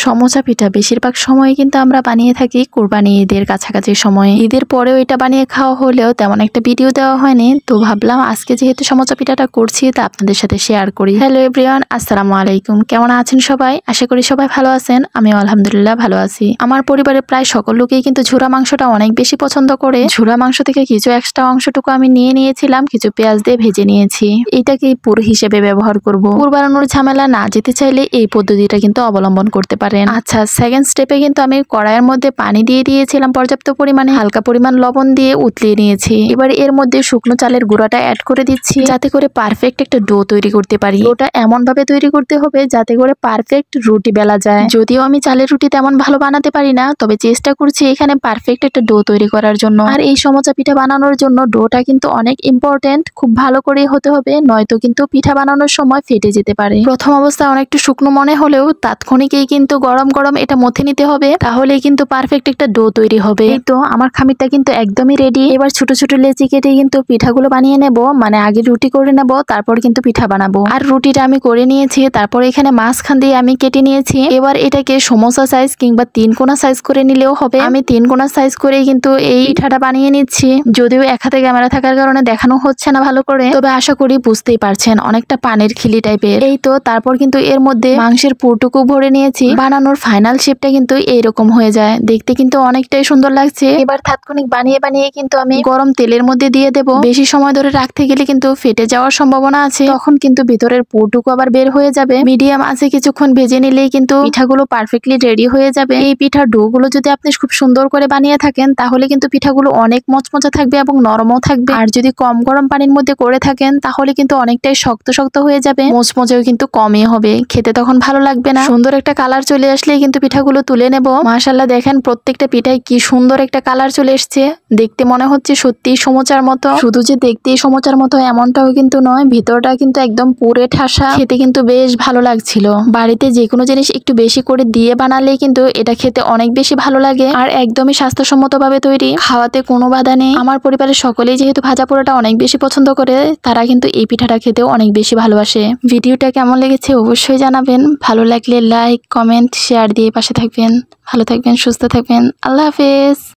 সমোসা পিঠা বেশিরভাগ সময় কিন্তু আমরা বানিয়ে থাকি কুরবানি ঈদের কাছাকাছি সময়ে। ঈদের পরেও এটা বানিয়ে খাওয়া হলেও তেমন একটা ভিডিও দেওয়া হয়নি, তো ভাবলাম আজকে যেহেতু সমোসা পিঠাটা করছি তা আপনাদের সাথে শেয়ার করি। হ্যালো এভরিওয়ান, আসসালামু আলাইকুম। কেমন আছেন সবাই? আশা করি সবাই ভালো আছেন। আমিও আলহামদুলিল্লাহ ভালো আছি। আমার পরিবারের প্রায় সকল লোকেই কিন্তু ঝুরা মাংসটা অনেক বেশি পছন্দ করে। ঝুরা মাংস থেকে কিছু এক্সট্রা অংশটুকু আমি নিয়ে নিয়েছিলাম, কিছু পেঁয়াজ দিয়ে ভেজে নিয়েছি। এটাকে পুর হিসেবে ব্যবহার করব। পুর বানানোর ঝামেলা না যেতে চাইলে এই পদ্ধতিটা কিন্তু অবলম্বন করতে পারেন। আচ্ছা, সেকেন্ড স্টেপে কিন্তু আমি কড়াইয়ের মধ্যে পানি দিয়ে দিয়েছিলাম পর্যাপ্ত পরিমাণে, হালকা পরিমাণ লবণ দিয়ে উতলিয়ে নিয়েছি। এবার এর মধ্যে শুকনো চালের গুঁড়াটা অ্যাড করে দিচ্ছি, যাতে করে পারফেক্ট একটা ডো তৈরি করতে পারি। ডোটা এমন ভাবে তৈরি করতে হবে যাতে করে পারফেক্ট রুটি বেলা যায়। যদিও আমি চালের রুটি তেমন ভালো বানাতে পারি না, তবে চেষ্টা করছি এখানে পারফেক্ট একটা ডো তৈরি করার জন্য। আর এই সমোসা পিঠা বানানোর জন্য ডোটা কিন্তু অনেক ইম্পর্টেন্ট, খুব ভালো করে হতে হবে, নয়তো কিন্তু পিঠা বানানোর সময় ফেটে যেতে পারে। প্রথম অবস্থায় অনেকটা শুকনো মনে হলেও তাৎক্ষণিকই কিন্তু গরম গরম এটা মথে নিতে হবে, তাহলেই কিন্তু পারফেক্ট একটা ডো তৈরি হবে। তো আমার খামিরটা কিন্তু একদমই রেডি। এবার ছোট ছোট লেচি কেটে কিন্তু পিঠাগুলো বানিয়ে নেব, মানে আগে রুটি করে নেব, তারপর কিন্তু পিঠা বানাবো। আর রুটিটা আমি করে নিয়েছি, তারপর এখানে মাঝখান দিয়ে আমি কেটে নিয়েছি। এবার এটাকে সমোসা সাইজ কিংবা 3 কোনা সাইজ করে নিলেও হবে। আমি 3 কোনা সাইজ করে কিন্তু এই পিঠাটা বানিয়ে নিচ্ছি। যদিও এক হাতে ক্যামেরা থাকার কারণে দেখানো হচ্ছে না ভালো করে, তবে আশা করি বুঝতেই পারছেন অনেকটা পানির খিলি টাইপের। এই তো তারপর কিন্তু এর মধ্যে মাংসের পুরটুকু ভরে নিয়েছি। বানানোর ফাইনাল শেপটা কিন্তু এইরকম হয়ে যায়, দেখতে কিন্তু অনেকটাই সুন্দর লাগছে। এবার তাৎক্ষণিক বানিয়ে বানিয়ে কিন্তু আমি গরম তেলের মধ্যে দিয়ে দেব। বেশি সময় ধরে রাখতে গেলে কিন্তু ফেটে যাওয়ার সম্ভাবনা আছে, তখন কিন্তু ভিতরের পুরটুকু আবার বের হয়ে যাবে। মিডিয়াম আছে কিছুক্ষণ ভেজে নিলেই কিন্তু পিঠাগুলো পারফেক্টলি রেডি হয়ে যাবে। এই পিঠার ডো গুলো যদি আপনি খুব সুন্দর করে বানিয়ে থাকেন, তাহলে কিন্তু পিঠাগুলো অনেক মচমচা থাকবে এবং নরমও থাকবে। আর যদি কম গরম পানির মধ্যে করে থাকেন, তাহলে কিন্তু অনেকটাই শক্ত শক্ত হয়ে যাবে, মচমচেও কিন্তু কমই হবে, খেতে তখন ভালো লাগবে না। সুন্দর একটা কালার চলে আসলেই কিন্তু পিঠাগুলো তুলে নেব। মাশাআল্লাহ, দেখেন প্রত্যেকটা পিঠায় কি সুন্দর একটা কালার চলে এসছে। দেখতে মনে হচ্ছে সত্যি সমোচার মতো। শুধু যে দেখতেই সমোচার মতো এমনটাও কিন্তু নয়, ভিতরটা কিন্তু একদম পুরে ঠাসা। খেতে কিন্তু বেশ ভালো লাগছিল। বাড়িতে যে কোনো জিনিস একটু বেশি করে দিয়ে বানালেই কিন্তু এটা খেতে অনেক বেশি ভালো লাগে, আর একদমই স্বাস্থ্যসম্মত ভাবে তৈরি, খাওয়াতে কোনো বাধা নেই। আমার পরিবারের সকলেই যেহেতু ভাজা পোড়াটা অনেক বেশি পছন্দ করে, তারা কিন্তু এই পিঠাটা খেতেও অনেক বেশি ভালোবাসে। ভিডিওটা কেমন লেগেছে অবশ্যই জানাবেন। ভালো লাগলে লাইক, কমেন্ট, শেয়ার দিয়ে পাশে থাকবেন। ভালো থাকবেন, সুস্থ থাকবেন। আল্লাহ হাফেজ।